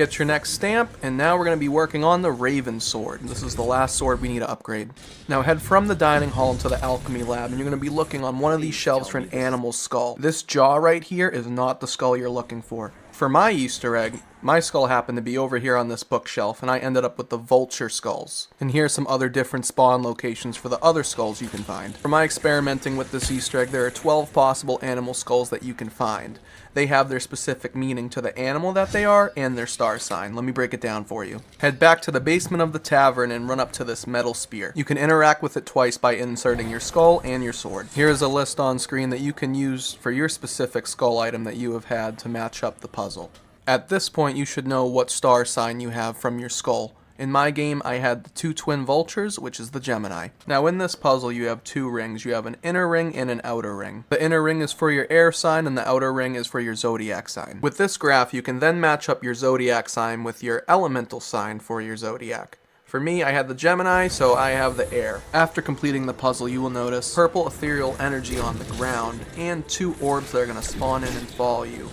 Get your next stamp, and now we're going to be working on the Raven Sword. This is the last sword we need to upgrade. Now head from the dining hall into the alchemy lab, and you're going to be looking on one of these shelves for an animal skull. This jaw right here is not the skull you're looking for. For my Easter egg, my skull happened to be over here on this bookshelf, and I ended up with the vulture skulls. And here's some other different spawn locations for the other skulls you can find. For my experimenting with this Easter egg, there are 12 possible animal skulls that you can find. They have their specific meaning to the animal that they are and their star sign. Let me break it down for you. Head back to the basement of the tavern and run up to this metal spear. You can interact with it twice by inserting your skull and your sword. Here is a list on screen that you can use for your specific skull item that you have had to match up the puzzle. At this point, you should know what star sign you have from your skull. In my game, I had the two twin vultures, which is the Gemini. Now in this puzzle, you have two rings. You have an inner ring and an outer ring. The inner ring is for your air sign, and the outer ring is for your zodiac sign. With this graph, you can then match up your zodiac sign with your elemental sign for your zodiac. For me, I had the Gemini, so I have the air. After completing the puzzle, you will notice purple ethereal energy on the ground, and two orbs that are going to spawn in and follow you.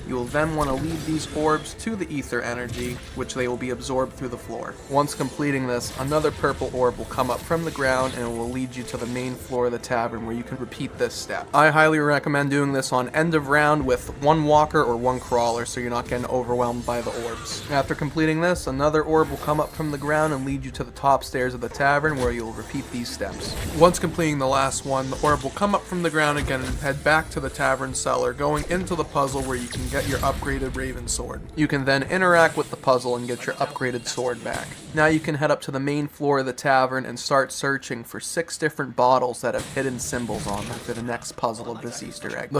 You will then want to lead these orbs to the ether energy, which they will be absorbed through the floor. Once completing this, another purple orb will come up from the ground and it will lead you to the main floor of the tavern where you can repeat this step. I highly recommend doing this on end of round with one walker or one crawler so you're not getting overwhelmed by the orbs. After completing this, another orb will come up from the ground and lead you to the top stairs of the tavern where you'll repeat these steps. Once completing the last one, the orb will come up from the ground again and head back to the tavern cellar, going into the puzzle where you can get your upgraded Raven Sword. You can then interact with the puzzle and get your upgraded sword back. Now you can head up to the main floor of the tavern and start searching for 6 different bottles that have hidden symbols on them for the next puzzle of this Easter egg.